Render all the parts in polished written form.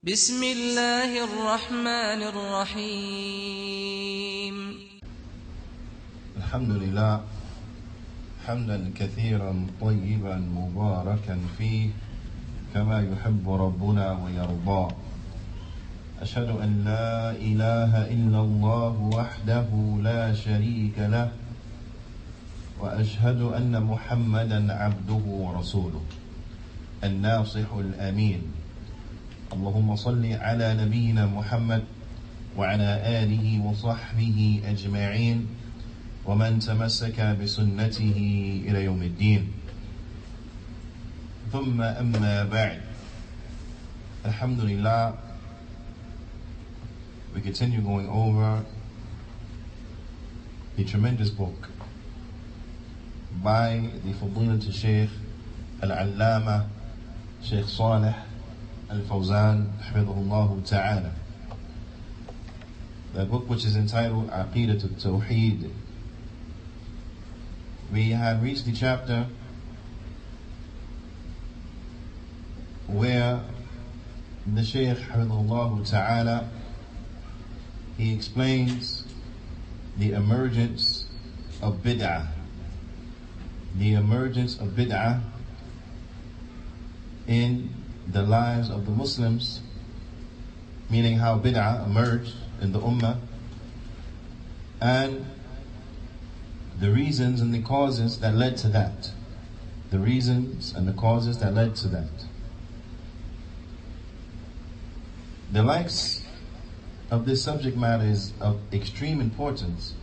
بسم الله الرحمن الرحيم. الحمد لله حمدا كثيرا طيبا مباركا فيه كما يحب ربنا ويرضى. أشهد أن لا إله إلا الله وحده لا شريك له، وأشهد أن محمدا عبده ورسوله الناصح الأمين. اللهم صل على نبينا محمد وعلى آله وصحبه أجمعين ومن تمسك بسنته إلى يوم الدين. ثم أما بعد. Alhamdulillah, we continue going over a tremendous book by the Fadilat Shaykh Al-Allama Shaykh Salih Al-Fawzan Hafidhahullah Ta'ala. The book, which is entitled Aqeedatut Tawheed. We have reached the chapter where the Shaykh Hafidhahullah Ta'ala, he explains the emergence of bid'ah. The emergence of bid'ah in the lives of the Muslims, meaning how bid'ah emerged in the ummah, and the reasons and the causes that led to that. The reasons and the causes that led to that. The likes of this subject matter is of extreme importance.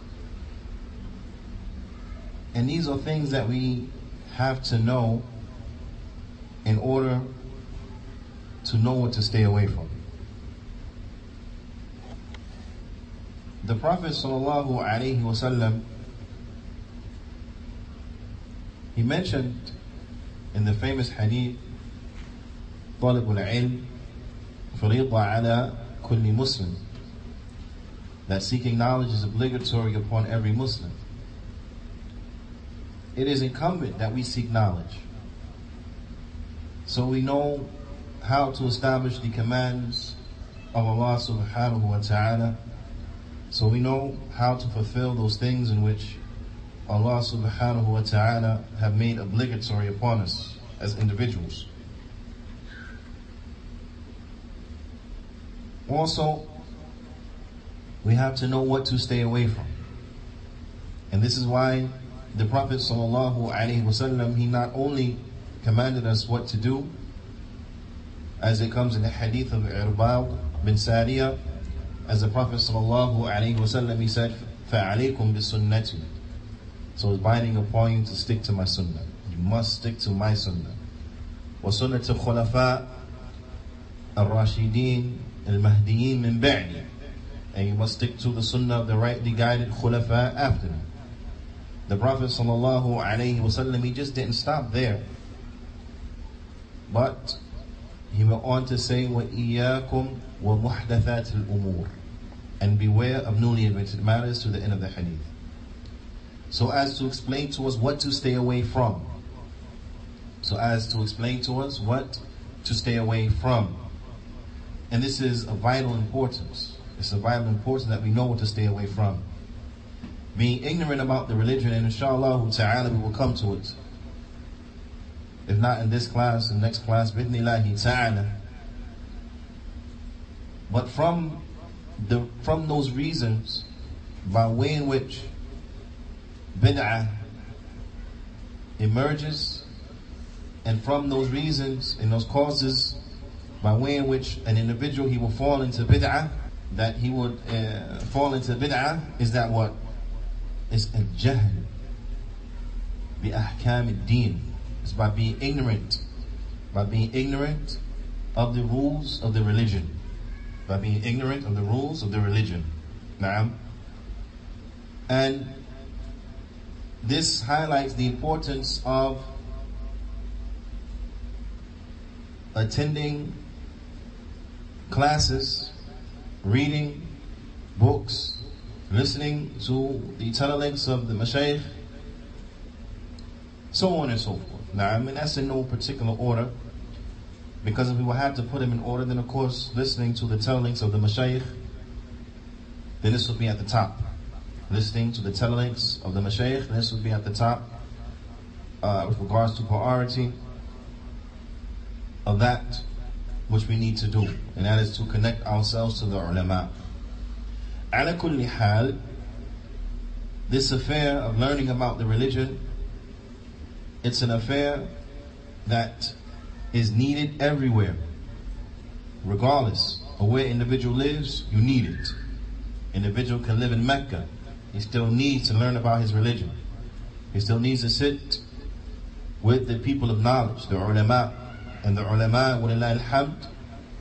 And these are things that we have to know in order to know what to stay away from. The Prophet ﷺ, he mentioned in the famous hadith, طالب العلم فريضة على كل مسلم, that seeking knowledge is obligatory upon every Muslim. It is incumbent that we seek knowledge, so we know how to establish the commands of Allah subhanahu wa ta'ala, so we know how to fulfill those things in which Allah subhanahu wa ta'ala have made obligatory upon us as individuals. Also, we have to know what to stay away from. And this is why the Prophet sallallahu alaihi wasallam, he not only commanded us what to do, as it comes in the hadith of Irbad bin Sariyah, as the Prophet sallallahu alaihi wasallam, he said, فَعَلَيْكُمْ بِسُنَّتِي. So it's binding upon you to stick to my sunnah. You must stick to my sunnah. وَسُنَّةِ الْخُلَفَاءِ الرَّاشِدِينَ الْمَهْدِيِّينَ مِنْ بَعْدِي. And you must stick to the sunnah of the rightly guided khulafa after me. The Prophet sallallahu alaihi wasallam, he just didn't stop there, but he went on to say, وَإِيَّاكُمْ وَمُحْدَثَاتِ الْأُمُورِ, and beware of newly invented matters, to the end of the hadith. So as to explain to us what to stay away from. So as to explain to us what to stay away from. And this is of vital importance. It's of vital importance that we know what to stay away from. Being ignorant about the religion, and inshallah ta'ala we will come to it. If not in this class, in the next class, bidnillahi ta'ala. But from those reasons by way in which bid'ah emerges, and from those reasons and those causes by way in which an individual, he will fall into bid'ah, that he would fall into bid'ah, is that what? Is al-jahl bi ahkam ad-din. It's by being ignorant of the rules of the religion. By being ignorant of the rules of the religion. Naam. And this highlights the importance of attending classes, reading books, listening to the telelinks of the mashayikh, so on and so forth. Now, I mean, that's in no particular order, Because if we will have to put them in order, then of course, listening to the tellings of the mashayikh, then this would be at the top. Listening to the tellings of the mashayikh, this would be at the top with regards to priority of that which we need to do, and that is to connect ourselves to the ulama. Ala kulli hal, this affair of learning about the religion, it's an affair that is needed everywhere. Regardless of where individual lives, you need it. Individual can live in Mecca, he still needs to learn about his religion. He still needs to sit with the people of knowledge, the ulama. And the ulama, walillah alhamd,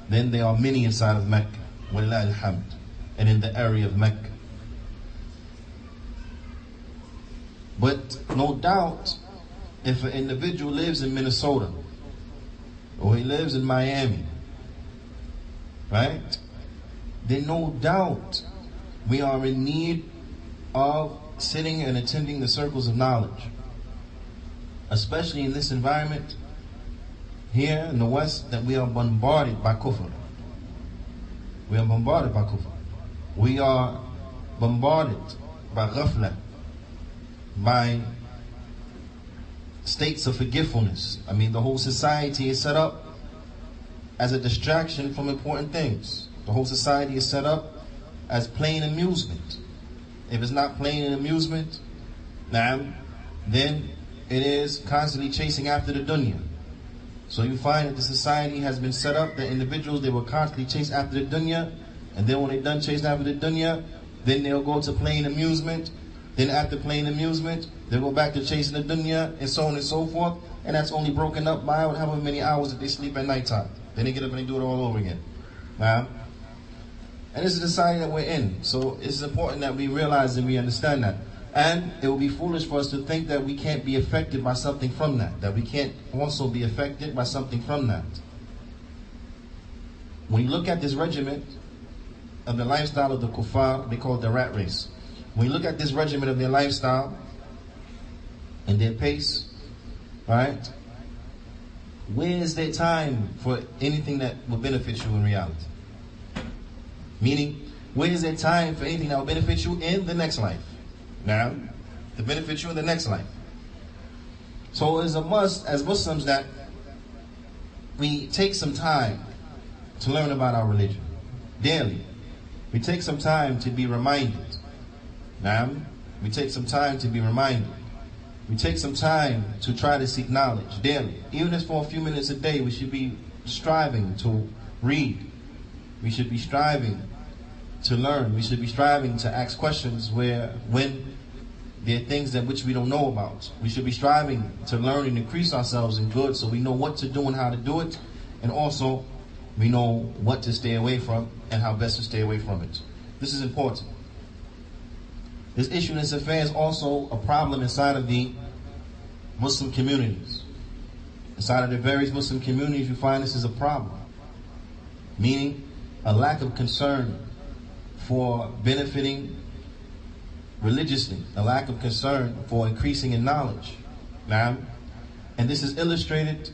then there are many inside of Mecca, walillah alhamd, and in the area of Mecca. But no doubt, if an individual lives in Minnesota, or he lives in Miami, right, then no doubt we are in need of sitting and attending the circles of knowledge. Especially in this environment here in the West, that we are bombarded by kufr. We are bombarded by kufr. We are bombarded by ghafla, by states of forgetfulness. I mean, the whole society is set up as a distraction from important things. The whole society is set up as plain amusement. If it's not plain amusement, then it is constantly chasing after the dunya. So you find that the society has been set up that individuals, they will constantly chase after the dunya, and then when they're done chasing after the dunya, then they'll go to plain amusement. Then after plain amusement, they'll go back to chasing the dunya, and so on and so forth. And that's only broken up by however many hours that they sleep at nighttime. Then they get up and they do it all over again. And this is the society that we're in. So it's important that we realize and we understand that. And it will be foolish for us to think that we can't be affected by something from that we can't also be affected by something from that. When you look at this regiment of the lifestyle of the kuffar, they call it the rat race. When you look at this regimen of their lifestyle and their pace, right, where is their time for anything that will benefit you in reality? Meaning, where is there time for anything that will benefit you in the next life? Now, to benefit you in the next life. So it is a must as Muslims that we take some time to learn about our religion daily. We take some time to be reminded. Now, we take some time to be reminded. We take some time to try to seek knowledge daily. Even if for a few minutes a day, we should be striving to read. We should be striving to learn. We should be striving to ask questions when there are things that which we don't know about. We should be striving to learn and increase ourselves in good so we know what to do and how to do it. And also, we know what to stay away from and how best to stay away from it. This is important. This issue and this affair is also a problem inside of the Muslim communities. Inside of the various Muslim communities, you find this is a problem. Meaning, a lack of concern for benefiting religiously, a lack of concern for increasing in knowledge. Now, and this is illustrated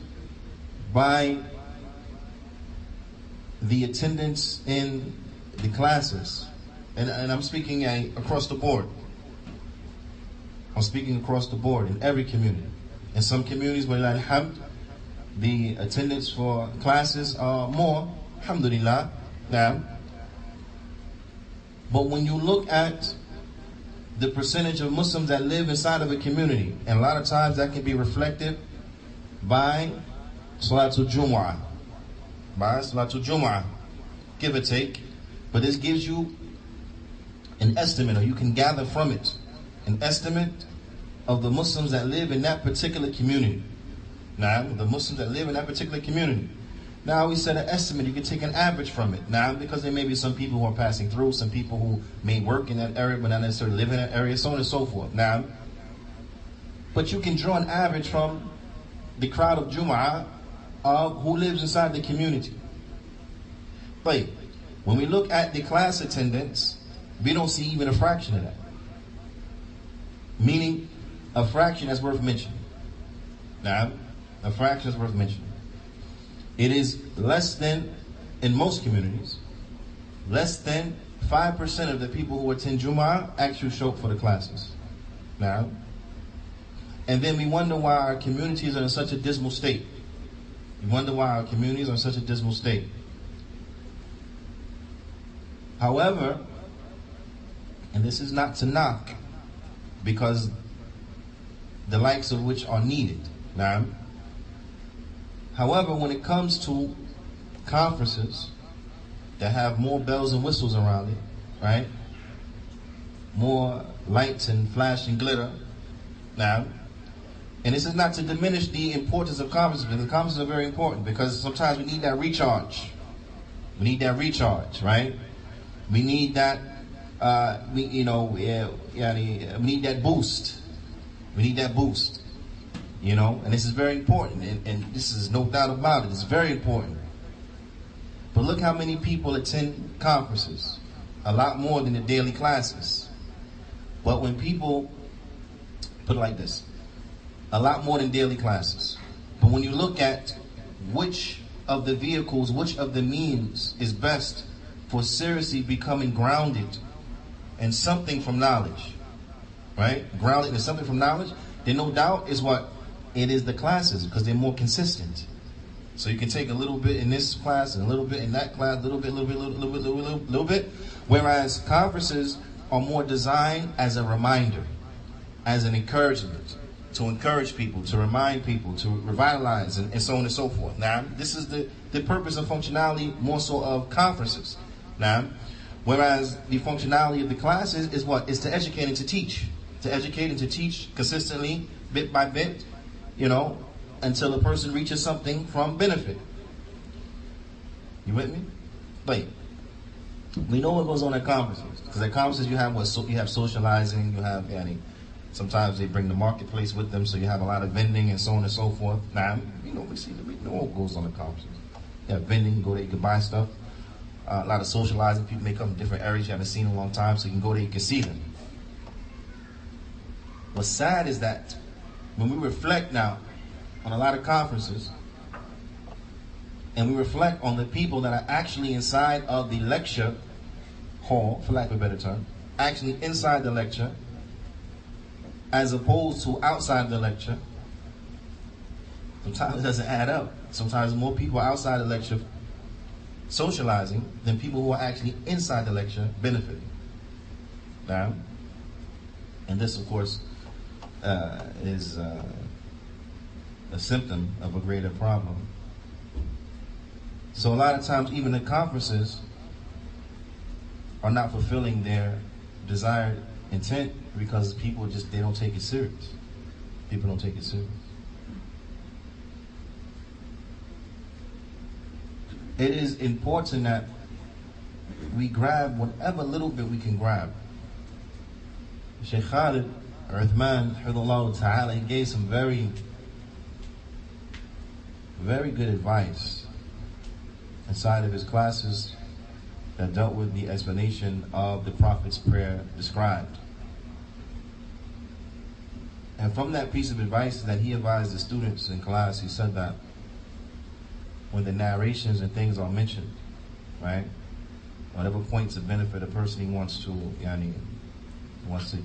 by the attendance in the classes. And I'm speaking across the board. I'm speaking across the board in every community. In some communities, walillah alhamd, the attendance for classes are more, alhamdulillah. Now, but when you look at the percentage of Muslims that live inside of a community, and a lot of times that can be reflected by Salatul Jumu'ah. By Salatul Jumu'ah, give or take. But this gives you an estimate, or you can gather from it, an estimate of the Muslims that live in that particular community. Now, the Muslims that live in that particular community. Now, we set an estimate, you can take an average from it. Now, because there may be some people who are passing through, some people who may work in that area but not necessarily live in that area, so on and so forth. Now, but you can draw an average from the crowd of Jumu'ah of who lives inside the community. But when we look at the class attendance, we don't see even a fraction of that. Meaning, a fraction that's worth mentioning. Now, a fraction is worth mentioning. It is less than, in most communities, less than 5% of the people who attend Jumu'ah actually show up for the classes. Now, and then we wonder why our communities are in such a dismal state. We wonder why our communities are in such a dismal state. However, and this is not to knock, because the likes of which are needed. Now, however, when it comes to conferences that have more bells and whistles around it, right? More lights and flash and glitter. Now, and this is not to diminish the importance of conferences, because conferences are very important, because sometimes we need that recharge. We need that recharge, right? We need that, we need that boost. We need that boost, and this is very important, and this is no doubt about it. It's very important. But look how many people attend conferences. A lot more than the daily classes. But when people, put it like this, a lot more than daily classes. But when you look at which of the vehicles, which of the means is best for seriously becoming grounded in something from knowledge, right? Grounded in something from knowledge, then no doubt is what? It is the classes, because they're more consistent. So you can take a little bit in this class and a little bit in that class, a little bit. Whereas conferences are more designed as a reminder, as an encouragement, to encourage people, to remind people, to revitalize, and so on and so forth. Now, this is the purpose and functionality more so of conferences. Now, whereas the functionality of the classes is what? Is to educate and to teach. To educate and to teach consistently, bit by bit, until a person reaches something from benefit. You with me? But we know what goes on at conferences, because at conferences you have you have socializing, you have sometimes they bring the marketplace with them, so you have a lot of vending and so on and so forth. Now, we know what goes on at conferences. You have vending, you go there, you can buy stuff. A lot of socializing, people may come from different areas you haven't seen in a long time, so you can go there, you can see them. What's sad is that when we reflect now on a lot of conferences, and we reflect on the people that are actually inside of the lecture hall, for lack of a better term, actually inside the lecture, as opposed to outside the lecture, sometimes it doesn't add up. Sometimes more people are outside the lecture socializing than people who are actually inside the lecture benefiting. Now, and this, of course, is a symptom of a greater problem. So a lot of times, even the conferences are not fulfilling their desired intent, because people they don't take it serious. People don't take it serious. It is important that we grab whatever little bit we can grab. Shaykh Khalid Uthman, Hafidhullah Ta'ala, he gave some very, very good advice inside of his classes that dealt with the explanation of the Prophet's prayer described. And from that piece of advice that he advised the students in class, he said that when the narrations and things are mentioned, right, whatever points of benefit a person he wants to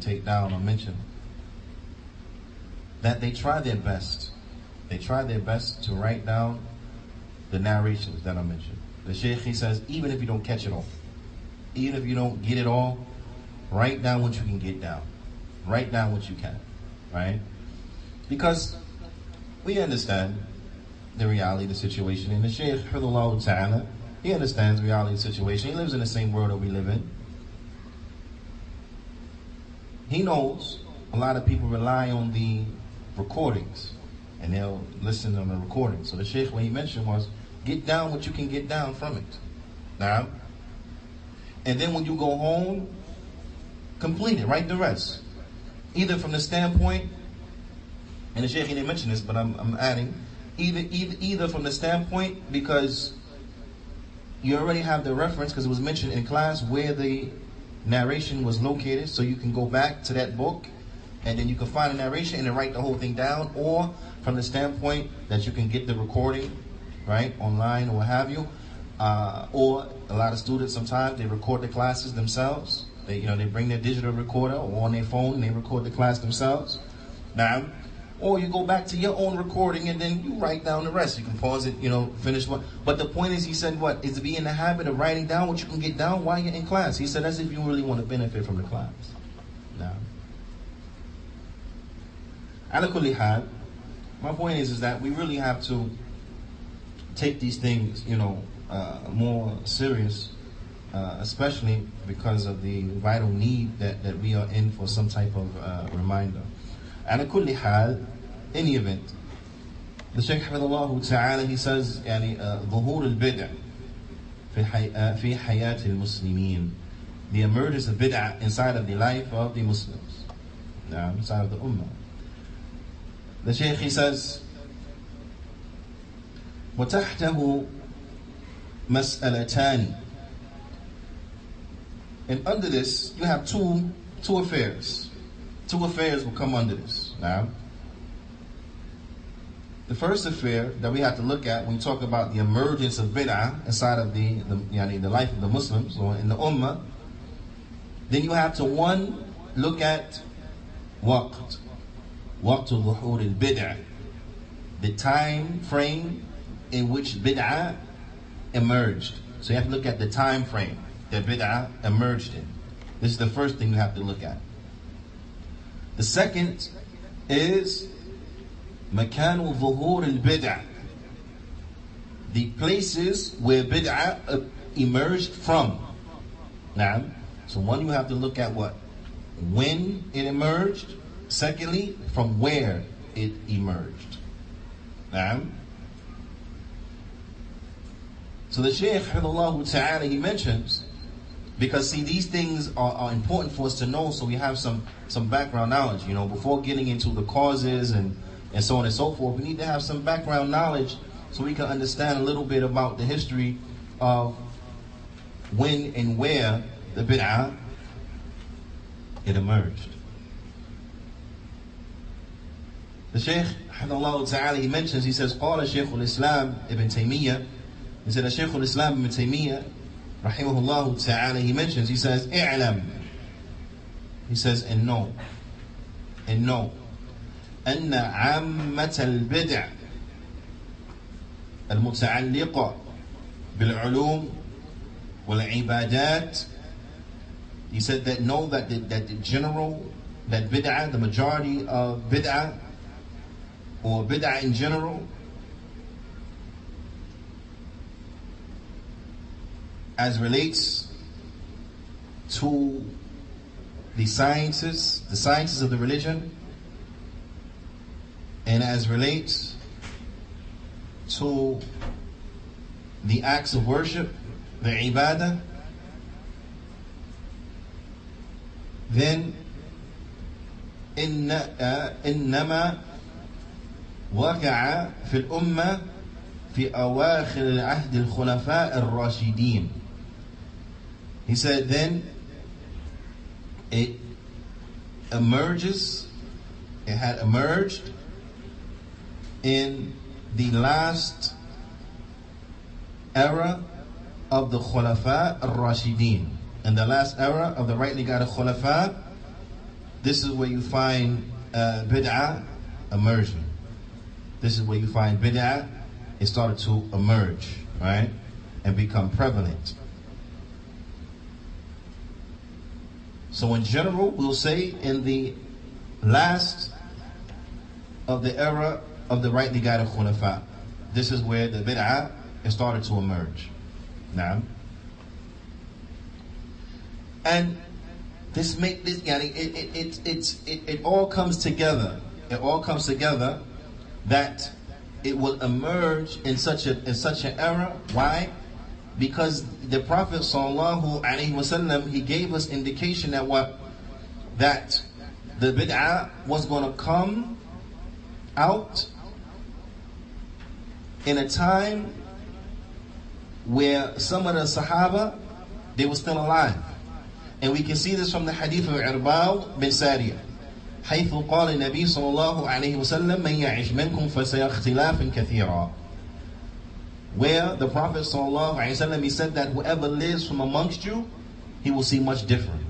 take down or mention, that they try their best. They try their best to write down the narrations that are mentioned. The Shaykh, he says, even if you don't catch it all, even if you don't get it all, write down what you can get down. Write down what you can, right? Because we understand the reality of the situation. And the Shaykh, Hafidhullah Ta'ala, he understands the reality of the situation. He lives in the same world that we live in. He knows a lot of people rely on the recordings, and they'll listen on the recording. So the Shaykh, what he mentioned was, get down what you can get down from it. Now, and then when you go home, complete it, write the rest. Either from the standpoint, and the Shaykh didn't mention this, but I'm adding, either from the standpoint because you already have the reference, because it was mentioned in class where the narration was located, so you can go back to that book and then you can find a narration and then write the whole thing down, or from the standpoint that you can get the recording right, online or what have you. Or a lot of students sometimes they record the classes themselves. They bring their digital recorder or on their phone and they record the class themselves. Now, or you go back to your own recording and then you write down the rest. You can pause it, finish one. But the point is, he said, what is to be in the habit of writing down what you can get down while you're in class. He said that's if you really want to benefit from the class. Now, ala kulli hal, my point is that we really have to take these things, more serious, especially because of the vital need that we are in for some type of reminder. Ala kulli hal, in any event, the Shaykh Hafidhullah Ta'ala, he says, ظهور البدع في حياة المسلمين, the emergence of bid'ah inside of the life of the Muslims, inside of the Ummah. The Shaykh, he says, وتحته مسألتان, and under this you have two affairs. Two affairs will come under this. Now, the first affair that we have to look at when we talk about the emergence of bid'ah inside of the life of the Muslims or in the Ummah, then you have to look at waqt ظهور البدع, the time frame in which bid'ah emerged. So you have to look at the time frame that bid'ah emerged in. This is the first thing you have to look at. The second is مكان ظهور البدع, the places where bid'ah emerged from. Now, so one, you have to look at when it emerged. Secondly, from where it emerged. Now, so the Shaykh Hafidhullah Ta'ala, he mentions, because see, these things are important for us to know, so we have some background knowledge, before getting into the causes and so on and so forth. We need to have some background knowledge so we can understand a little bit about the history of when and where the bid'ah it emerged. The Shaykh Hafidhullah Ta'ala, he mentions, he says, قال شيخ الإسلام ابن تيمية, he said, Shaykh al-Islam ibn Taymiyyah, rahimahullah ta'ala, he mentions, he says, i'lam, he says, and know, أن عامة البدع المتعلقة بالعلوم والعبادات, he said that know that the general, that bid'ah, the majority of bid'ah, or bid'ah in general, as relates to the sciences of the religion, and as relates to the acts of worship, the ibadah, then إنما وقع في الأمة في أواخر العهد الخلفاء الراشدين. He said then it had emerged in the last era of the Khulafa al-Rashidin. In the last era of the rightly guided Khulafa, this is where you find bid'ah emerging. This is where you find bid'ah, it started to emerge, right, and become prevalent. So in general, we'll say in the last of the era of the rightly guided Khulafa, this is where the bid'ah it started to emerge. Now, and it all comes together. It all comes together that it will emerge in such an era. Why? Because the Prophet ﷺ, he gave us indication that the bid'ah was going to come out in a time where some of the Sahaba, they were still alive. And we can see this from the hadith of Irbad bin Sariyah, حيث قال النبي صلى الله عليه وسلم من يعش منكم فسيرى اختلافا كثيرا. where the Prophet ﷺ, he said that whoever lives from amongst you, he will see much different.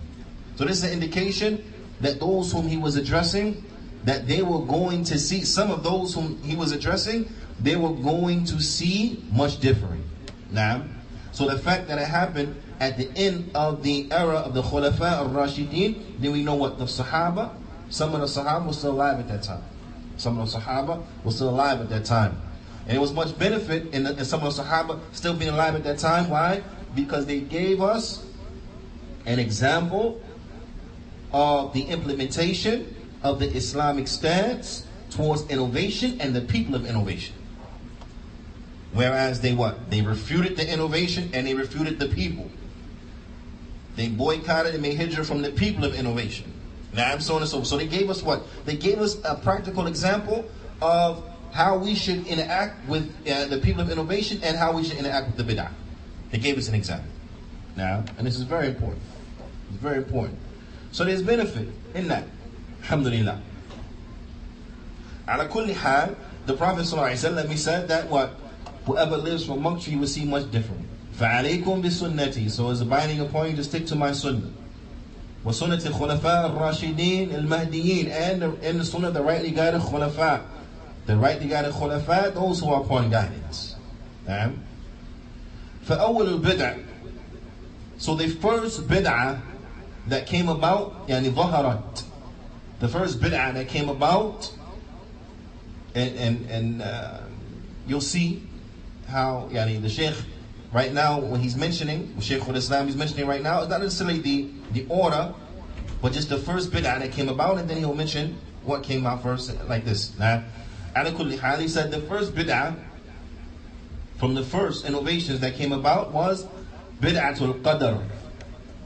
So this is an indication that those whom he was addressing, that they were going to see, some of those whom he was addressing, they were going to see much different. Now, so the fact that it happened at the end of the era of the Khulafa al-Rashidin, then we know what the Sahaba, some of the Sahaba were still alive at that time. Some of the Sahaba were still alive at that time. And it was much benefit in some of the Sahaba still being alive at that time. Why? Because they gave us an example of the implementation of the Islamic stance towards innovation and the people of innovation. Whereas they what? They refuted the innovation and they refuted the people. They boycotted and made hijrah from the people of innovation. Now I'm so on and so forth. So they gave us what? They gave us a practical example of how we should interact with the people of innovation and how we should interact with the bid'ah. They gave us an example. Now, and this is very important. It's very important. So there's benefit in that. Alhamdulillah. Ala kulli hal, the Prophet ﷺ, he said that what? Whoever lives from amongst you will see much different. فَعَلَيْكُمْ بِسُنَّتِي. So as a binding upon you to stick to my sunnah. وَسُنَّةِ الْخُلَفَاءِ الرَّاشِدِينَ الْمَهْدِيِّينَ. And the sunnah, the rightly guided khulafa. The rightly guided khulafa, those who are upon guidance. فَأَوَّلُ الْبِدْعَ. So the first bid'ah that came about, يعني ظهرت. The first bid'ah that came about, and you'll see how yani, the Shaykh right now, when he's mentioning, Shaykh al-Islam he's mentioning right now, it's not necessarily the order, but just the first bid'ah that came about, and then he'll mention what came out first, like this. Now, ala kulli hal, he said the first bid'ah, from the first innovations that came about was bid'atul qadr.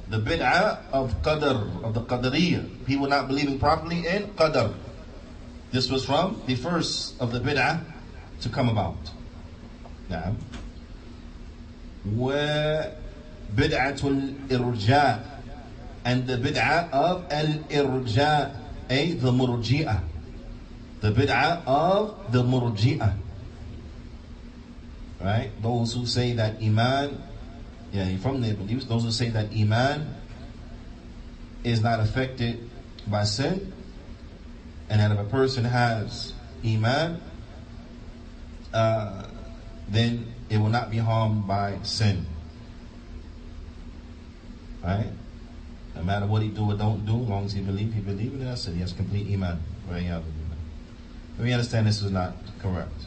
The bid'ah of qadr, of the qadariyah. People not believing properly in qadr. This was from the first of the bid'ah to come about. Now, وبدعة الإرجاء, and the bid'ah of al-irja, the murji'ah. The bid'ah of the murji'ah. Right? Those who say that iman, from their beliefs, those who say that iman is not affected by sin, and that if a person has iman, then it will not be harmed by sin. Right? No matter what he do or don't do, as long as he believes, and that's it. He has complete iman. Right? We understand this is not correct.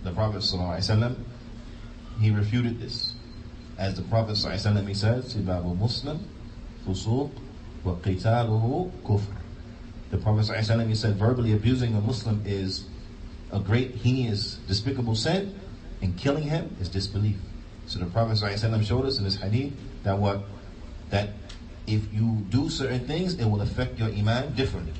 The Prophet ﷺ, he refuted this. As the Prophet ﷺ, he says, Sibabu Muslim, Fusuq, wa qitaluhu kufr. The Prophet ﷺ, he said, verbally abusing a Muslim is a great, heinous, despicable sin, and killing him is disbelief. So the Prophet ﷺ showed us in this hadith that what? That if you do certain things, it will affect your iman differently.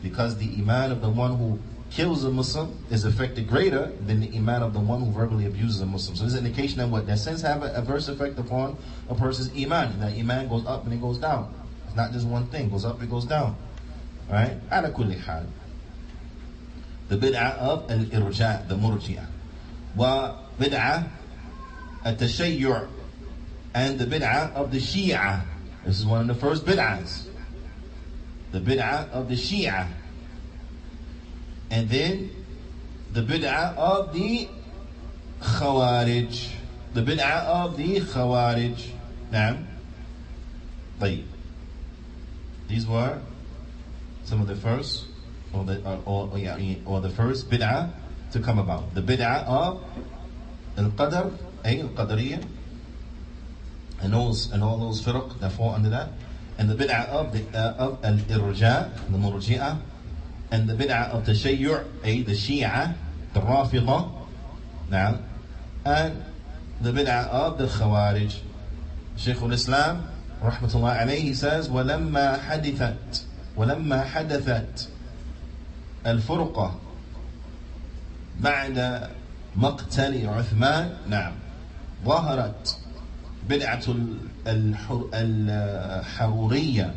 Because the iman of the one who kills a Muslim is affected greater than the iman of the one who verbally abuses a Muslim. So this is an indication that what? That sins have an adverse effect upon a person's iman. That iman goes up and it goes down. It's not just one thing. It goes up, it goes down. Alright? Ala kulli hal. The bid'ah of al-irja, the murji'ah. Wa bid'ah at-tashayyu', and the bid'ah of the Shia. This is one of the first bid'ahs. The bid'ah of the Shia. And then the bid'ah of the Khawarij. The bid'ah of the Khawarij. Now, these were some of the first, or the first bid'ah to come about. The bid'ah of al-Qadr, al-Qadariyah, and all those firq that fall under that, and the bid'ah of al-Irja, the Murji'ah, and the bid'ah of Tashayyu', the Shia, the Rafidah, now, and the bid'ah of the Khawarij. Shaykh al-Islam, rahmatullah alayhi, he says, وَلَمَّا حَدَثَتْ الفرقة بعد مقتل عثمان نعم ظهرت بدعة الحرورية.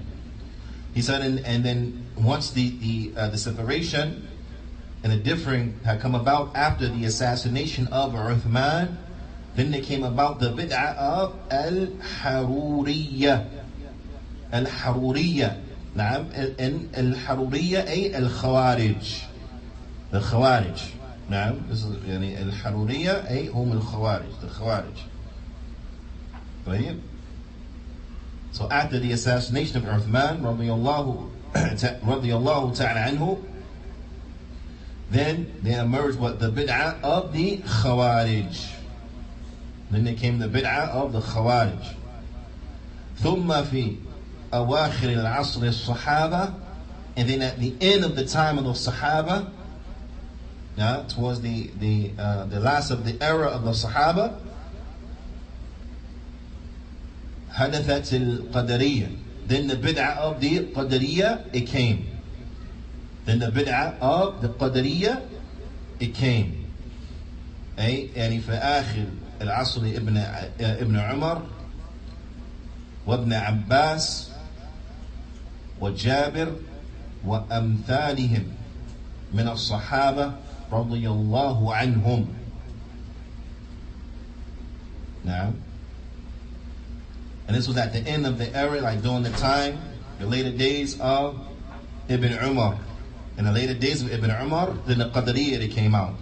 He said, and then once the separation and the differing had come about after the assassination of Uthman, Then they came about the bid'ah of al-haruriyya. Al-haruriyya. نعم. الحرورية أي الخوارج. The Khawarij. نعم. This is يعني الحرورية أي هم الخوارج. The Khawarij. طيب. So after the assassination of Uthman radiyallahu ta'ala anhu, then they emerged what the bid'ah of the Khawarij. Then there came the bid'ah of the Khawarij. ثم في أواخر العصر الصحابة, and then at the end of the time of the Sahaba, towards the last of the era of the Sahaba, حدثت القدرية. Then the bid'ah of the Qadariyya, it came. Then the bid'ah of the Qadariyya, it came. يعني في آخر العصر ابن عمر وابن عباس وجابر وأمثالهم من الصحابة رضي الله عنهم. نعم. And this was at the end of the era, like during the time, the later days of Ibn Umar. In the later days of Ibn Umar, then the Qadariyya that came out.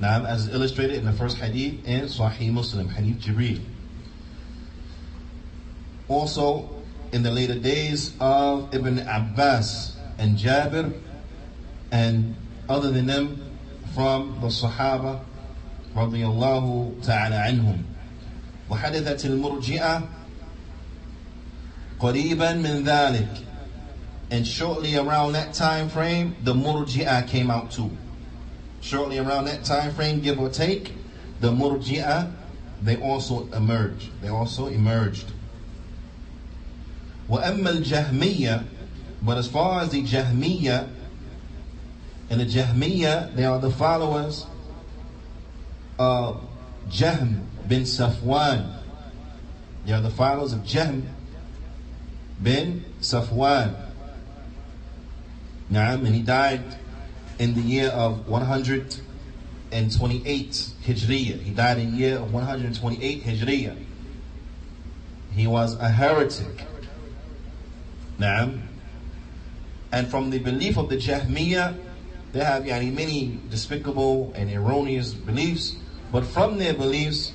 Now, as illustrated in the first hadith in Sahih Muslim, Hadith Jibreel. Also, in the later days of Ibn Abbas and Jabir, and other than them from the Sahaba, radiyallahu ta'ala anhum. وحدثت المرجئة قريبا من ذلك, and shortly around that time frame the Murji'ah came out too. Shortly around that time frame, give or take, the Murji'ah, they also emerged. وأما الجهمية, but as far as the Jahmiyyah, and the Jahmiyyah, they are the followers of Jahm bin Safwan. They are the followers of Jahm bin Safwan. And he died in the year of 128 Hijriya. He died in the year of 128 Hijriya. He was a heretic. And from the belief of the Jahmiyyah, they have many despicable and erroneous beliefs. But from their beliefs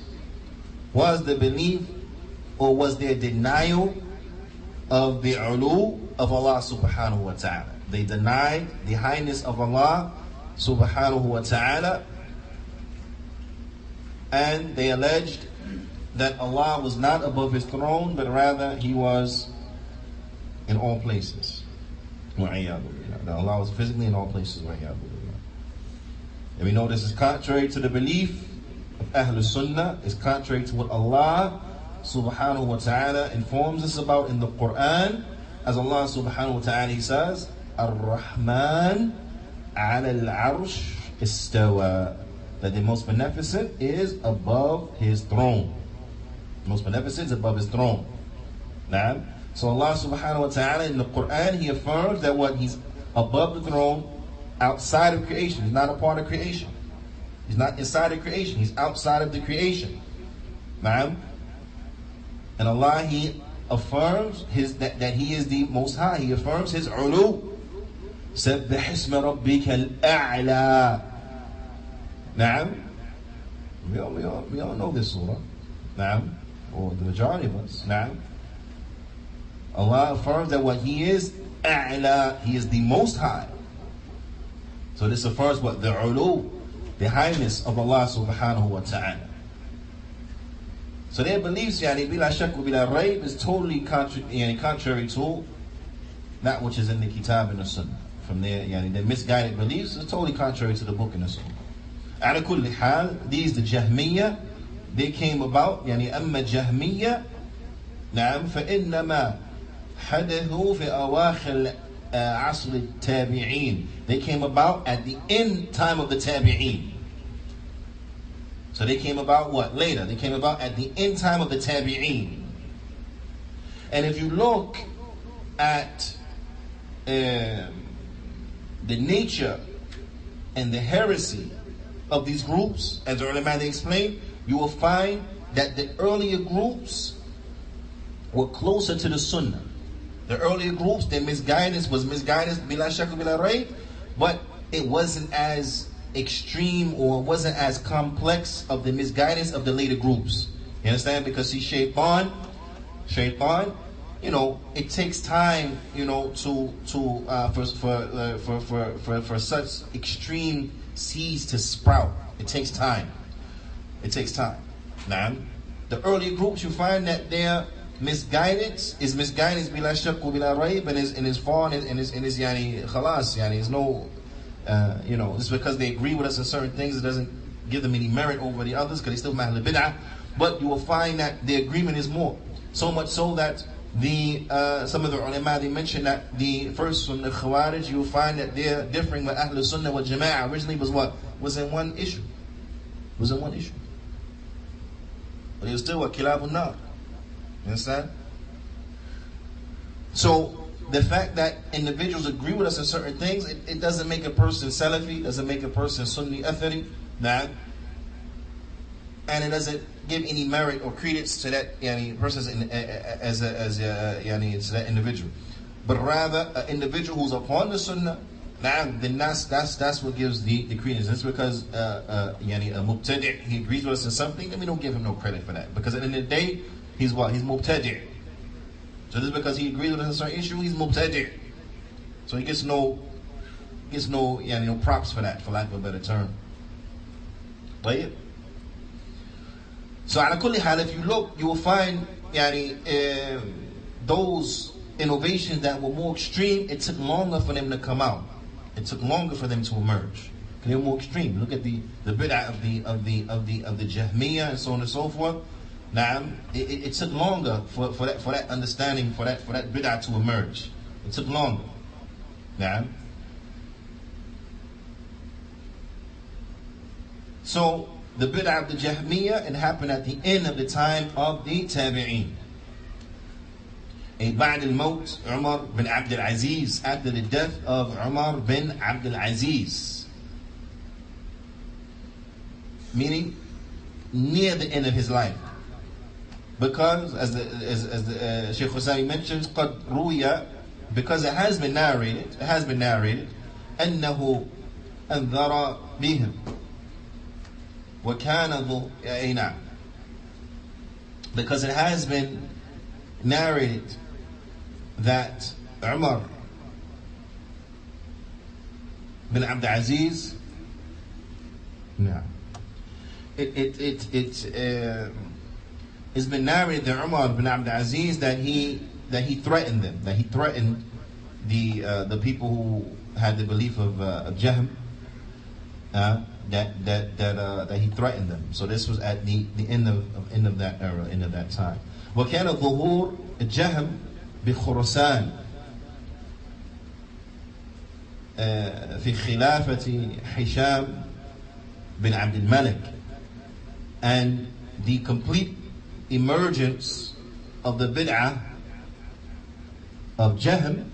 was the belief, or was their denial of the ulu of Allah subhanahu wa ta'ala. They denied the highness of Allah subhanahu wa ta'ala, and they alleged that Allah was not above His throne, but rather He was in all places. That Allah was physically in all places. And we know this is contrary to the belief of Ahlul Sunnah. It's contrary to what Allah subhanahu wa ta'ala informs us about in the Qur'an. As Allah subhanahu wa ta'ala, He says, Ar-Rahman ala al-arsh istawa, that the most beneficent is above His throne. The most beneficent is above His throne. Now, so Allah subhanahu wa ta'ala in the Qur'an, He affirms that what He's above the throne, outside of creation. He's not a part of creation. He's not inside of creation. He's outside of the creation. Ma'am. And Allah, He affirms that He is the Most High. He affirms His ulu. سَبِّحِ اسْمَ رَبِّكَ الْأَعْلَى. Na'am. We all know this surah. Na'am. Or the majority of us. Na'am. Allah affirms that what He is, A'la, He is the Most High. So this affirms what? The ulu, the highness of Allah subhanahu wa ta'ala. So their beliefs, bila shak wa bila rayb, is totally contrary to that which is in the Kitab and the Sunnah. From their misguided beliefs is totally contrary to the book and the Sunnah. Ala kulli hal, these the Jahmiyyah, they came about, amma Jahmiyyah, na'am, فإنما حدثوا في أواخر عصر التابعين. They came about at the end time of the Tabi'een. So they came about what? Later. They came about at the end time of the Tabi'een. And if you look at the nature and the heresy of these groups, as the ulama they explain, you will find that the earlier groups were closer to the Sunnah. The earlier groups, their misguidance was misguidance, bila shak bila rayb, but it wasn't as extreme or wasn't as complex of the misguidance of the later groups. You understand? Because see, shaitan, you know, it takes time, you know, for such extreme seeds to sprout. It takes time. It takes time. Now, the earlier groups, you find that their misguidance is misguidance bila shak bila rayb, and is far and is yani khalas, yani is no, you know, it's because they agree with us in certain things. It doesn't give them any merit over the others because they still mahl bid'ah. But you will find that the agreement is more. So much so that the some of the ulama, they mention that the first from the Khawarij, you will find that they're differing with Ahlul Sunnah wal Jama'ah. Originally was what? Was in one issue. Was in one issue. But it was still what? Kilabun Nar. You understand? So the fact that individuals agree with us in certain things, it doesn't make a person Salafi, doesn't make a person Sunni Athari, and it doesn't give any merit or credence to that person as that individual. But rather, an individual who's upon the Sunnah, then that's what gives the credence. That's because a mubtadi', he agrees with us in something, then we don't give him no credit for that. Because at the end of the day, he's what? He's mubtadi'. So just because he agrees with us on a certain issue, he's mubtadi'. So he gets no props for that, for lack of a better term. Right? So ala kulli hal, if you look, you will find those innovations that were more extreme, it took longer for them to come out. It took longer for them to emerge. They were more extreme. Look at the bid'ah of the Jahmiyyah and so on and so forth. Now, it took longer for that understanding, for that bid'ah to emerge. It took longer. Now, so the bid'ah of the Jahmiyyah, it happened at the end of the time of the Tabi'een. بعد الموت Umar bin Abdul Aziz, after the death of Umar bin Abdul Aziz, meaning near the end of his life. Because as the Shaykh Husaymi mentions, قد روي, because it has been narrated, أنه أنذر بهم وكان ذو نعم, because it has been narrated that Umar bin Abdul Aziz, it's been narrated that Umar bin Abdul Aziz that he threatened them, that he threatened the people who had the belief of Jahm, that he threatened them. So this was at the end of that era, end of that time. وكان ظهور جهم بخراسان في خلافة هشام bin Abdul Malik, and the complete emergence of the bid'ah of Jahm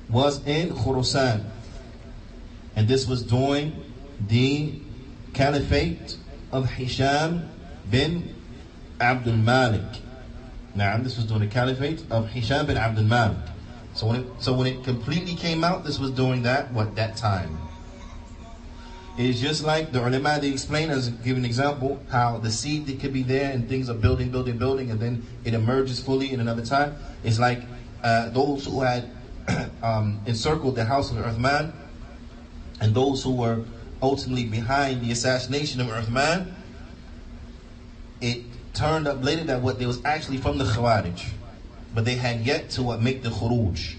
was in Khurasan, and this was during the caliphate of Hisham bin Abdul Malik. Now, this was during the caliphate of Hisham bin Abdul Malik. So when it completely came out, this was during that time. It's just like the ulama, they explain, as give an example, how the seed that could be there and things are building, and then it emerges fully in another time. It's like those who had encircled the house of Uthman, and those who were ultimately behind the assassination of Uthman. It turned up later that what they was actually from the Khawarij, but they had yet to make the khuruj.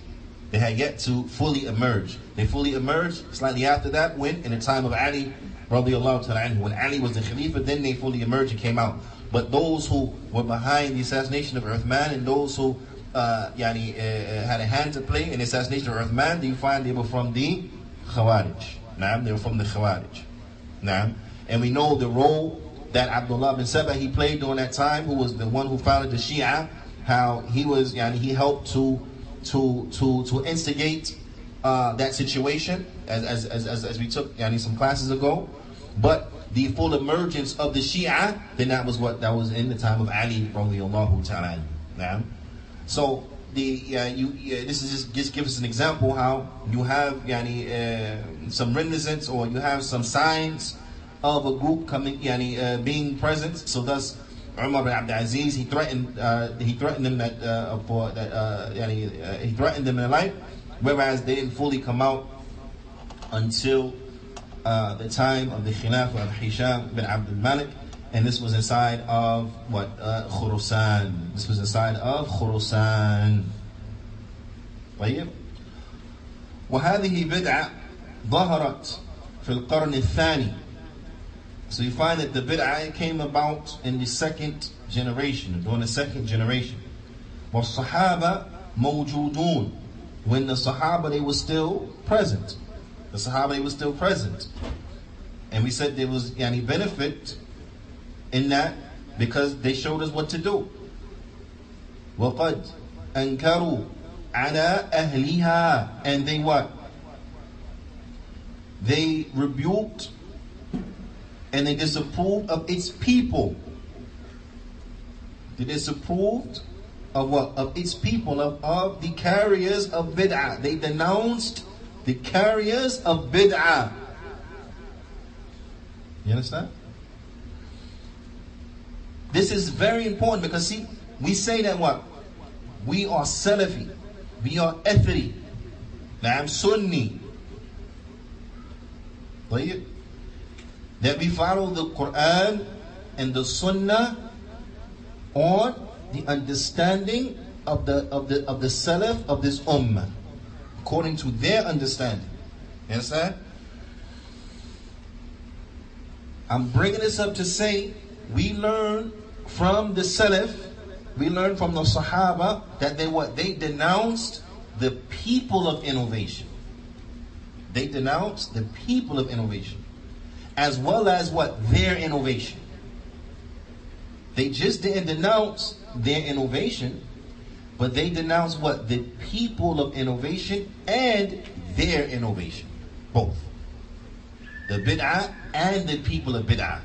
They had yet to fully emerge. They fully emerged slightly after that, when in the time of Ali radiallahu ta'ala anhu, when Ali was the Khalifa, then they fully emerged and came out. But those who were behind the assassination of Uthman, and those who had a hand to play in the assassination of Uthman, you find they were from the Khawarij. They were from the Khawarij. And we know the role that Abdullah bin Sabah, he played during that time, who was the one who founded the Shia, how he was, he helped to instigate that situation, as we took some classes ago. But the full emergence of the Shia, then that was in the time of Ali radiallahu ta'ala. So this is just give us an example how you have some reminiscence, or you have some signs of a group coming being present. So thus Umar bin Abdis, he threatened them he threatened them in life, whereas they didn't fully come out until the time of the Khilafah of Hisham bin Abdul Malik, and this was inside of Khurasan. This was inside of Khurasan. طيب. وهذه بدعة ظهرت في القرن الثاني. So you find that the bid'ah came about in the second generation, during the second generation. وَالصَّحَابَةِ مَوْجُودُونَ. When the Sahaba, they were still present. The Sahaba, they were still present. And we said there was any benefit in that because they showed us what to do. وَقَدْ أَنْكَرُوا عَلَىٰ أَهْلِهَا. And they what? They rebuked and they disapproved of its people. They disapproved of what? Of its people, of the carriers of bid'ah. They denounced the carriers of bid'ah. You understand? This is very important because see, we say that what? We are Salafi. We are Athari. I'm Sunni. That we follow the Qur'an and the Sunnah on the understanding of the Salaf of this Ummah, according to their understanding. You understand? I'm bringing this up to say we learn from the Salaf, we learn from the Sahaba that they denounced the people of innovation. They denounced the people of innovation, as well as what? Their innovation. They just didn't denounce their innovation, but they denounced what? The people of innovation and their innovation. Both. The bid'ah and the people of bid'ah.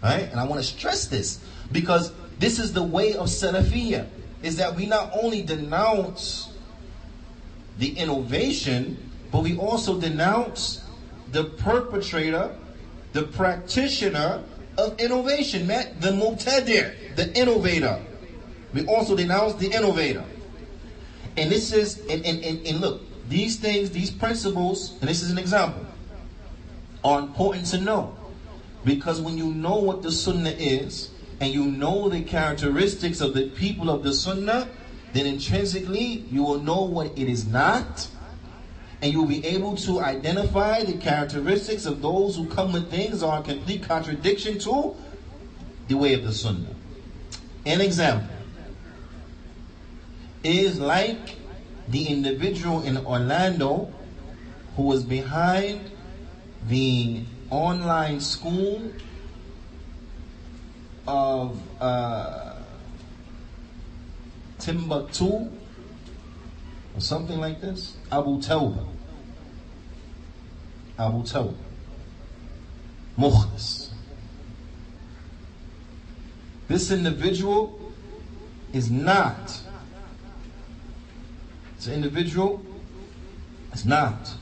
Right? And I want to stress this because this is the way of Salafiyya, is that we not only denounce the innovation, but we also denounce the perpetrator, the practitioner of innovation, the mubtadi', the innovator. We also denounce the innovator. And this is, and look, these things, these principles, and this is an example, are important to know. Because when you know what the Sunnah is, and you know the characteristics of the people of the Sunnah, then intrinsically you will know what it is not, and you'll be able to identify the characteristics of those who come with things that are in complete contradiction to the way of the Sunnah. An example is like the individual in Orlando who was behind the online school of Timbuktu or something like this. Abu Tawbah. Mukhlis. This individual is not. This individual is not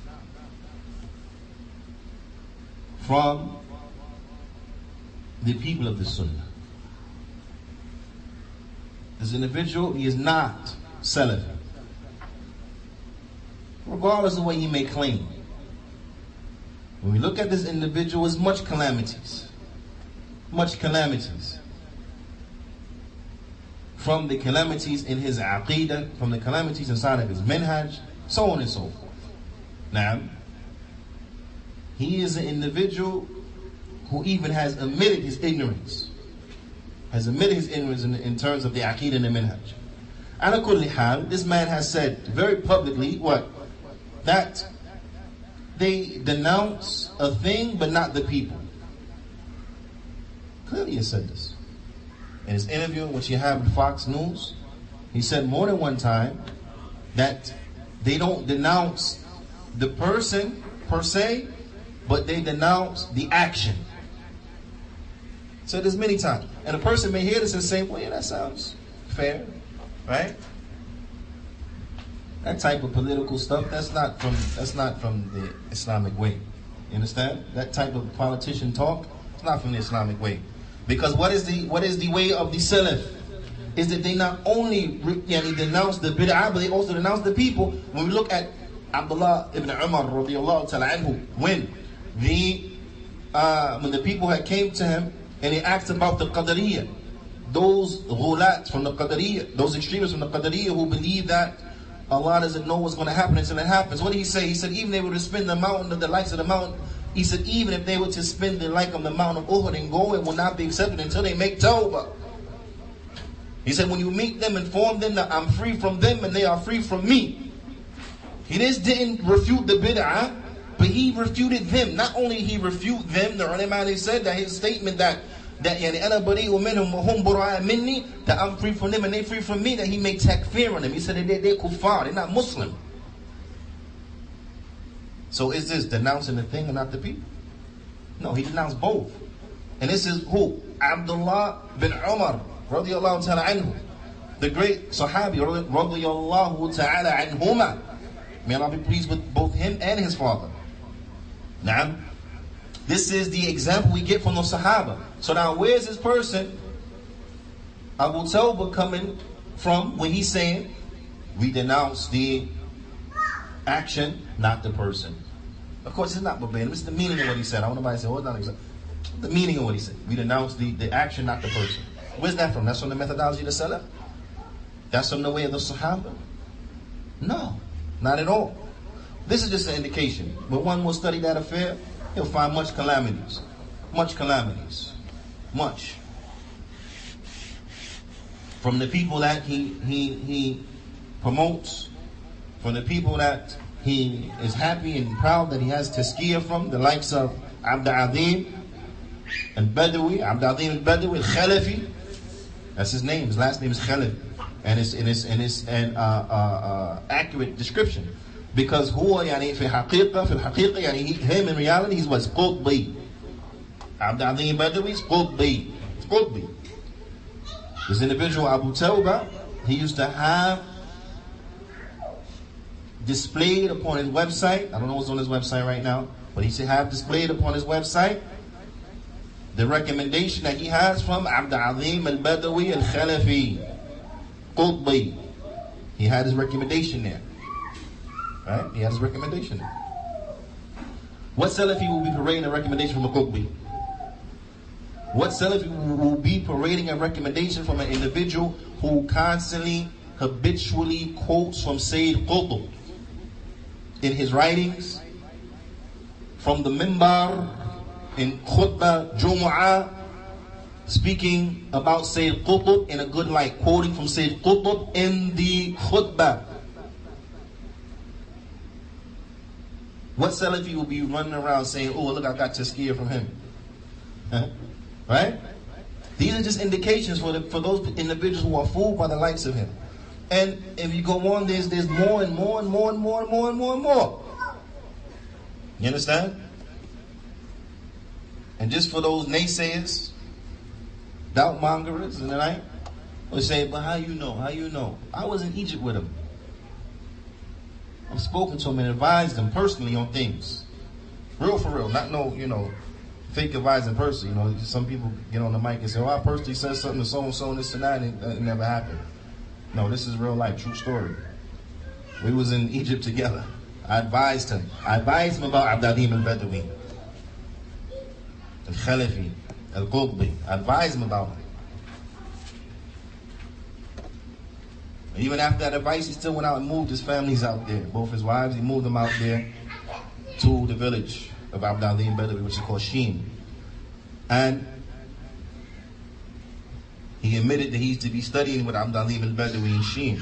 from the people of the Sunnah. This individual, he is not Salafi. Regardless of what he may claim. When we look at this individual, there's much calamities. Much calamities. From the calamities in his aqeedah, from the calamities inside of his minhaj, so on and so forth. Now, he is an individual who even has admitted his ignorance. Has admitted his ignorance in terms of the aqeedah and the minhaj. Ala kulli hal, this man has said very publicly what? That they denounce a thing but not the people. Clearly he said this. In his interview, which he had with Fox News, he said more than one time that they don't denounce the person per se, but they denounce the action. So there's many times. And a person may hear this and say, well, yeah, that sounds fair, right? That type of political stuff, that's not from the Islamic way. You understand? That type of politician talk, it's not from the Islamic way. Because what is the way of the Salaf? Is that they not only denounce the bid'ah, but they also denounce the people. When we look at Abdullah ibn Umar radiallahu ta'ala anhu, when the people had came to him and he asked about the Qadariyah, those ghulat from the Qadariyah, those extremists from the Qadariyah who believe that Allah doesn't know what's going to happen until it happens. What did he say? He said, even if they were to spin the mountain of the likes of the mountain, he said, even if they were to spin the like of the mountain of Uhud and go, it will not be accepted until they make tawbah. He said, when you meet them, inform them that I'm free from them and they are free from me. He just didn't refute the bid'ah, but he refuted them. Not only he refuted them, the ulama said that his statement that أَنَا بَرِيءٌ مِّنْهُمْ وَهُمْ بُرَاءٌ مِّنِّي, that I'm free from them and they free from me, that he made takfir on them. He said that they're kuffar, they're not Muslim. So is this denouncing the thing and not the people? No, he denounced both. And this is who? Abdullah bin Umar radiallahu ta'ala anhu, the great Sahabi radiallahu ta'ala anhuma. May Allah be pleased with both him and his father. Now, this is the example we get from the Sahaba. So now, where's this person, Abu Tawbah, coming from when he's saying, we denounce the action, not the person? Of course, it's not verbatim. It's the meaning of what he said. I want nobody to say, oh, it's not exactly. The meaning of what he said. We denounce the action, not the person. Where's that from? That's from the methodology of the Salaf? That's from the way of the Sahaba? No, not at all. This is just an indication. When one will study that affair, he'll find much calamities. Much calamities. Much. From the people that he promotes, from the people that he is happy and proud that he has tazkiyah from, the likes of Abd Azim and Badawi, Abd Azim and Badawi, Khalafi. That's his name. His last name is Khalafi. And it's an accurate description. Because هو يعني في الحقيقة يعني him in reality he's what's Qutbi. Abd Azim Badawi is Qutbi. It's Qutbi. This individual Abu Tawbah, he used to have displayed upon his website, I don't know what's on his website right now, but he should have displayed upon his website the recommendation that he has from Abd Azim al-Badawi al-Khalafi Qutbi. He had his recommendation there. Right? He has his recommendation there. What Salafi will be parading a recommendation from a Qutbi? What Salafi will be parading a recommendation from an individual who constantly, habitually quotes from Sayyid Qutb in his writings, from the Mimbar, in Khutbah Jumu'ah, speaking about Sayyid Qutb in a good light, quoting from Sayyid Qutb in the Khutbah. What Salafi will be running around saying, oh, look, I got tazkiyah from him? Huh? Right? These are just indications for those individuals who are fooled by the likes of him. And if you go on, there's more and more and more and more and more and more and more. You understand? And just for those naysayers, doubt mongers, and right? They say, but how you know? How you know? I was in Egypt with him. I've spoken to him and advised him personally on things. Real for real. Not no, fake advising person. Just some people get on the mic and say, oh, I personally said something to so-and-so and this and that, and it never happened. No, this is real life, true story. We was in Egypt together. I advised him. About Abd Azim al-Badawi, al-Khalafi, al-Qutbi. I advised him about him. And even after that advice, he still went out and moved his families out there. Both his wives, he moved them out there to the village of Abd Azim Badawi, which is called Sheen. And he admitted that he used to be studying with Abd Azim al-Badawi in Sheen.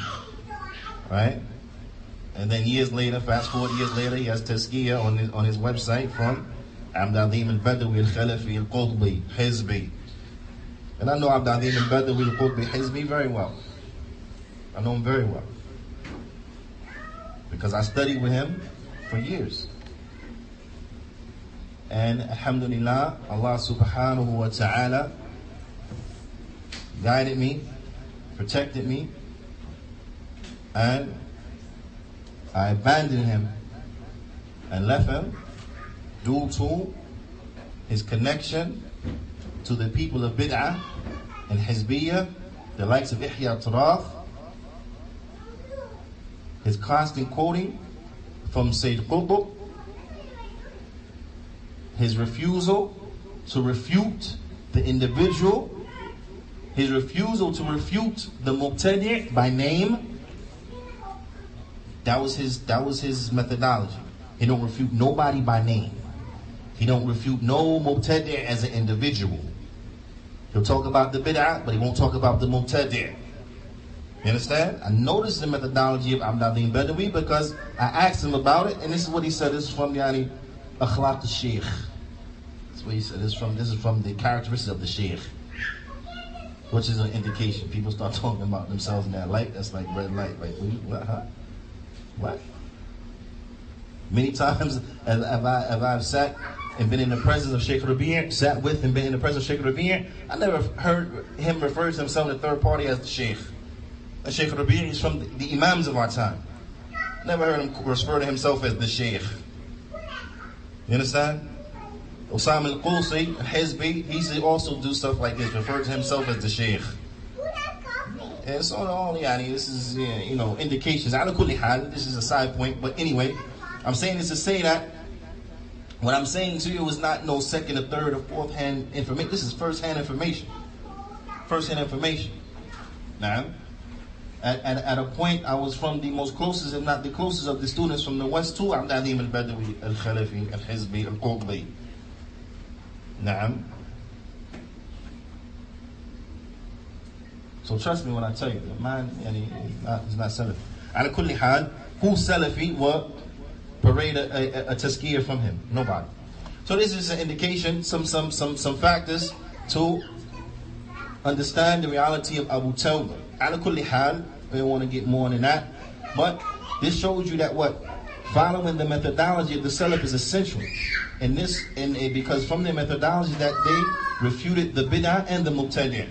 Right? And then years later, fast forward years later, he has tazkiyah on his website from Abd Azim al-Badawi al-Khalafi al-Qutbi, Hizbi. And I know Abd Azim al-Badawi al-Qutbi, Hizbi very well. I know him very well. Because I studied with him for years. And alhamdulillah, Allah subhanahu wa ta'ala guided me, protected me, and I abandoned him and left him due to his connection to the people of Bid'ah and Hizbiyah, the likes of Aqeedatut, his constant quoting from Sayyid Qutb, his refusal to refute the individual, his refusal to refute the Mubtadi' by name. That was his methodology. He don't refute nobody by name. He don't refute no Mubtadi' as an individual. He'll talk about the Bid'ah, but he won't talk about the Mubtadi'. You understand? I noticed the methodology of Abdis Badawi because I asked him about it, and this is what he said. This is from Juyaanee Akhlaq al-Shaykh. That's what he said. This is from the characteristics of the Shaykh, which is an indication. People start talking about themselves in that light. That's like red light. Like, what? Huh? What? Many times, as I've sat and been in the presence of Sheikh Rabi', sat with and been in the presence of Sheikh Rabi', I never heard him refer to himself in the third party as the Sheikh. And Sheikh Rabi' is from the Imams of our time. Never heard him refer to himself as the Sheikh. You understand? Osama al-Qusi, Hizbi, he used to also do stuff like this, refer to himself as the Sheikh. And so this is, indications. Ala kulli hal, this is a side point, but anyway, I'm saying this to say that what I'm saying to you is not no second or third or fourth hand information. This is first hand information. First hand information. Now, at a point, I was from the most closest, if not the closest, of the students from the West to Abdis al-Badawi, al-Khalafi, al-Hizbi, al-Qutbi. Naam. So trust me when I tell you, the man, he's not Salafi. Ala kulli hal, who Salafi will parade a tazkiyah from him? Nobody. So this is an indication, some factors to understand the reality of Abu Tawbah. Ala kulli hal, we don't want to get more than that, but this shows you that what? Following the methodology of the Salaf is essential. Because from their methodology that they refuted the Bid'ah and the Mubtadi'.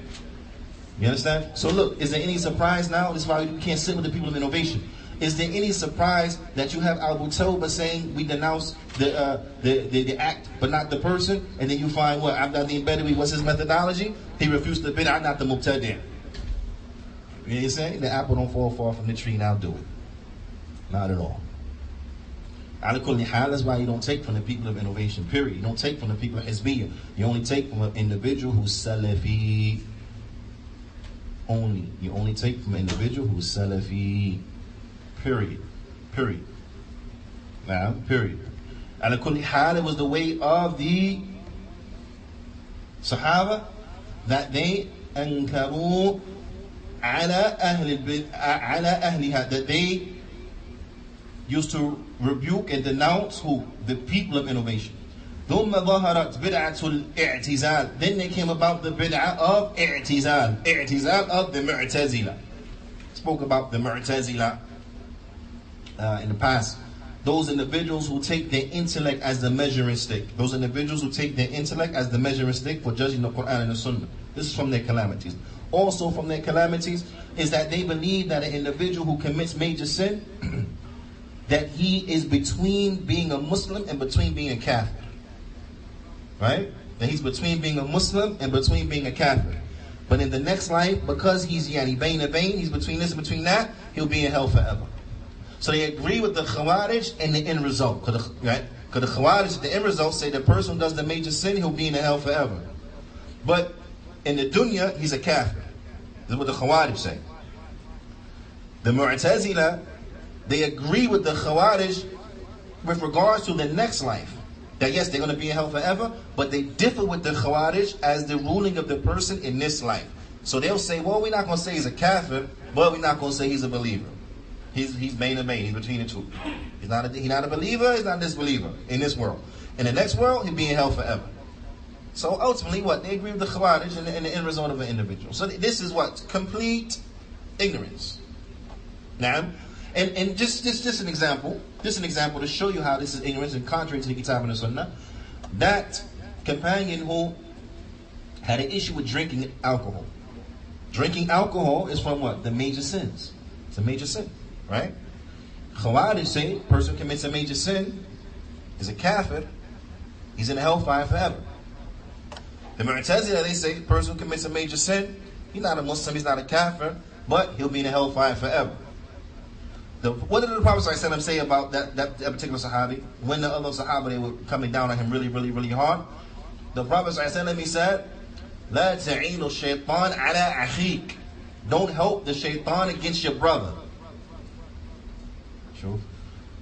You understand? So look, is there any surprise now? This is why you can't sit with the people of innovation. Is there any surprise that you have Abu Tawbah saying we denounce the act but not the person, and then you find what? Abdis Badawi, what's his methodology? He refused the Bid'ah, not the Mubtadi'. You know what I'm saying? The apple don't fall far from the tree, now do it. Not at all. Ala kulli hal, that's why you don't take from the people of innovation, period. You don't take from the people of Hizbiyah. You only take from an individual who's Salafi. Only. You only take from an individual who's Salafi. Period. Period. Now, period. Ala kulli hal, it was the way of the Sahaba that they ankaru ala ahliha, that they used to rebuke and denounce who? The people of innovation. ثم ظهرت بدعة الاعتزال. Then they came about the bid'ah of i'tizal. I'tizal of the Mu'tazila. Spoke about the Mu'tazila in the past. Those individuals who take their intellect as the measuring stick. Those individuals who take their intellect as the measuring stick for judging the Qur'an and the Sunnah. This is from their calamities. Also from their calamities is that they believe that an individual who commits major sin that he is between being a Muslim and between being a Kafir. Right? That he's between being a Muslim and between being a Kafir. But in the next life, because he's bain, he's between this and between that, he'll be in hell forever. So they agree with the Khawarij and the end result. Because the Khawarij, the end result, say the person who does the major sin, he'll be in the hell forever. But in the dunya, he's a Kafir. This is what the Khawarij say. The Mu'tazila, they agree with the Khawarij with regards to the next life. That yes, they're going to be in hell forever, but they differ with the Khawarij as the ruling of the person in this life. So they'll say, well, we're not going to say he's a Kafir, but we're not going to say he's a believer. He's main and main, he's between the two. He's not a believer, he's not a disbeliever in this world. In the next world, he'll be in hell forever. So ultimately, what? They agree with the Khawarij and the end result of an individual. So this is what? Complete ignorance. Now, and just an example to show you how this is ignorance and contrary to the Kitab and the Sunnah. that companion who had an issue with drinking alcohol. Drinking alcohol is from what? The major sins. It's a major sin, right? Khawarij say, person commits a major sin, is a kafir, he's in hellfire forever. The Mu'tazila, they say, person who commits a major sin, he's not a Muslim, he's not a kafir, but he'll be in hellfire forever. What did the Prophet ﷺ say about that particular Sahabi? When the other Sahaba, they were coming down on him really, really, really hard, the Prophet ﷺ, he said, لا تعين الشيطان على أخيك. Don't help the shaitan against your brother. Sure.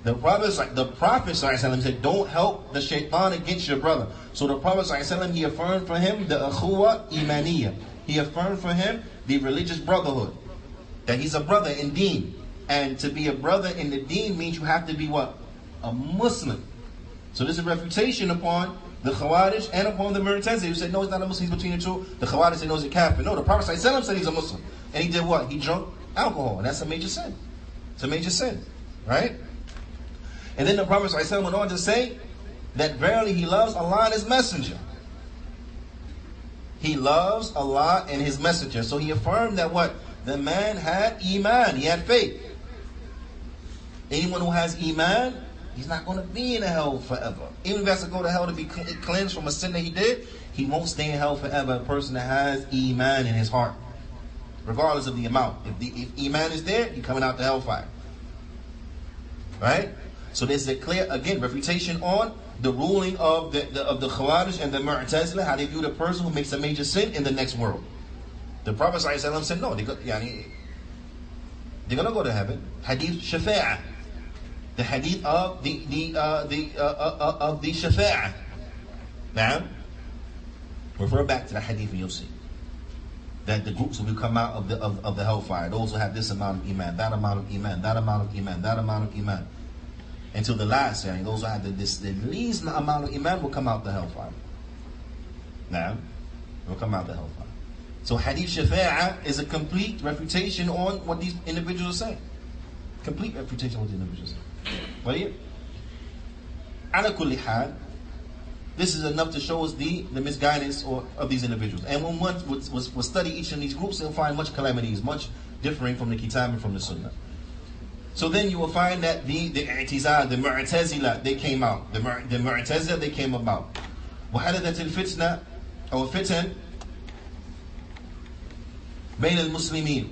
The Prophet ﷺ said, don't help the shaitan against your brother. So the Prophet ﷺ, he affirmed for him the akhuwa imaniyya. He affirmed for him the religious brotherhood. That he's a brother in deen. And to be a brother in the deen means you have to be what? A Muslim. So this is a refutation upon the Khawarij and upon the Mu'tazili who said, no, he's not a Muslim, he's between the two. The Khawarij said, no, he's a kafir. No, the Prophet ﷺ said he's a Muslim. And he did what? He drank alcohol. And that's a major sin. It's a major sin. Right? And then the Prophet ﷺ went on to say that verily he loves Allah and His Messenger. He loves Allah and His Messenger. So he affirmed that what? The man had iman. He had faith. Anyone who has iman, he's not going to be in hell forever. Even if he has to go to hell to be cleansed from a sin that he did, he won't stay in hell forever. A person that has iman in his heart, regardless of the amount. If iman is there, he's coming out the hellfire. Right? So there's a clear, again, refutation on the ruling of the Khawarij and the Mu'tazila, how they view the person who makes a major sin in the next world. The Prophet ﷺ said, no, they're going to go to heaven. Hadith Shafa'ah. The hadith of the Shafa'ah. Now, refer back to the hadith and you'll see that the groups will come out of the hellfire. Those who have this amount of iman, that amount of iman, that amount of iman, that amount of iman. Until the last, those who have the least amount of iman will come out the hellfire. Now, will come out the hellfire. So hadith Shafa'ah is a complete refutation on what these individuals are saying. Complete refutation on what the individuals are saying. Right? Ala kulli hal, this is enough to show us the misguidance of these individuals. And when one would study each of these groups, they'll find much calamities, much differing from the Kitab and from the Sunnah. So then you will find that the i'tizal, the Mu'tazila, they came out. The Mu'tazila, they came about. وحدثت الفتنة أو الفتن بين المسلمين.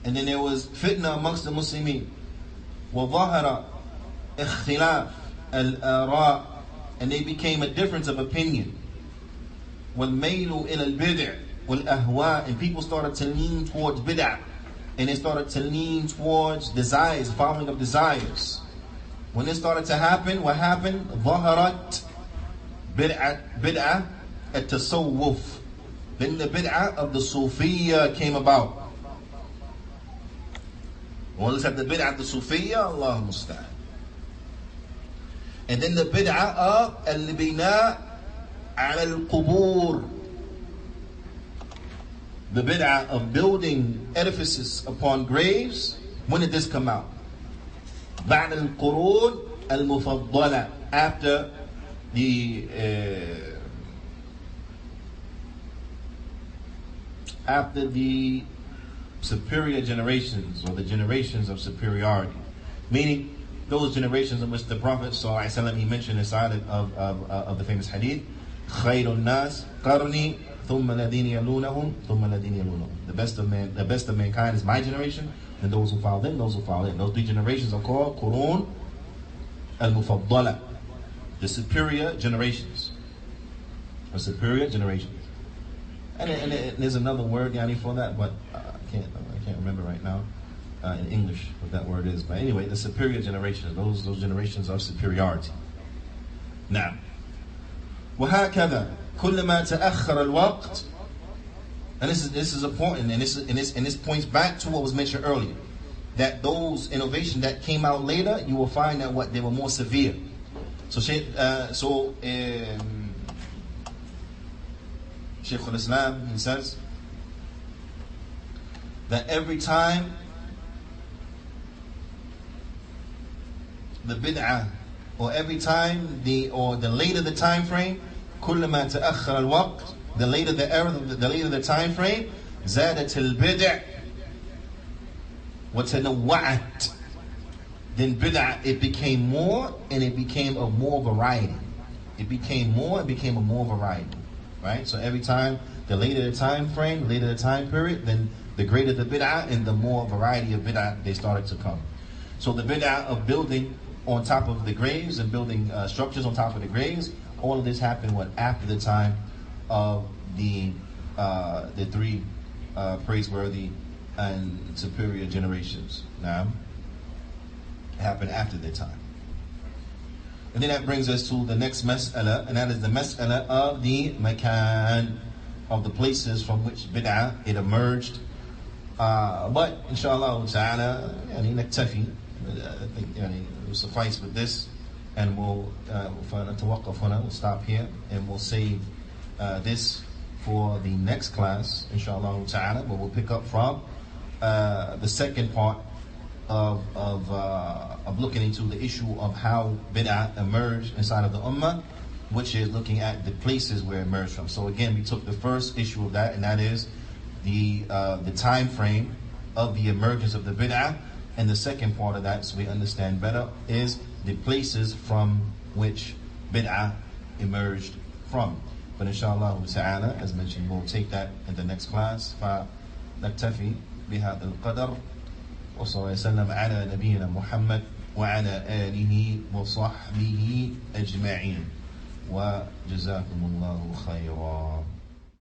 And then there was fitna amongst the Muslimin. وظهر اختلاف الآراء. And they became a difference of opinion. وَالْمَيْلُ إِلَى الْبِدْعِ وَالْأَهْوَاءِ. And people started to lean towards bid'ah. And they started to lean towards desires, following of desires. When this started to happen, what happened? ظهرت bid'ah التصوف. Then the bid'ah of the Sufiya came about. Well, let's have the bid'ah of the Sufiya, Allah musta'an. And then the bid'ah of al-bina al-qubur. The bid'ah of building edifices upon graves. When did this come out? بعد القرون المفضلة. After the superior generations, or the generations of superiority, meaning those generations in which the Prophet ﷺ, he mentioned inside of the famous hadith, خَيْرُ النَّاسِ قَرْنِي ثُمَّ الَّذِينَ يَلُونَهُمْ ثُمَّ الَّذِينَ يَلُونَهُم. The best of mankind is my generation, and those who follow them, those who follow them. Those three generations are called Qur'an al-Mufaddala, the superior generations. The superior generations. And there's another word, Juyaanee, for that, but I can't remember right now in English what that word is. But anyway, the superior generations, those generations of superiority. Now, وهكذا كلما تأخر الوقت. And this is important, and this points back to what was mentioned earlier, that those innovations that came out later, you will find that they were more severe. So Shaykh al-Islam, he says that every time the bid'ah or every time the later the time frame, كلما تأخر الوقت, the later the era, the later the time frame, زادت البدع وتنوعت. Then bid'ah, it became more, and it became a more variety. It became more, it became a more variety. Right? So every time, the later the time frame, later the time period, then the greater the bid'ah and the more variety of bid'ah they started to come. So the bid'ah of building on top of the graves and building structures on top of the graves, all of this happened after the time of the three praiseworthy and superior generations. Now, it happened after their time. And then that brings us to the next mas'ala, and that is the mas'ala of the makan, of the places from which bid'ah, it emerged. But inshallah ta'ala, naktafi, I think we'll suffice with this, and we'll stop here, and we'll save this for the next class, inshallah ta'ala, but we'll pick up from the second part of looking into the issue of how bid'ah emerged inside of the ummah, which is looking at the places where it emerged from. So again, we took the first issue of that, and that is the time frame of the emergence of the bid'ah, and the second part of that, so we understand better, is the places from which bid'ah emerged from. But inshallah ta'ala, as mentioned, we'll take that in the next class. فنكتفي بهذا القدر وصلى الله وسلم على نبينا محمد وعلى آله وصحبه أجمعين وجزاكم الله خيرا.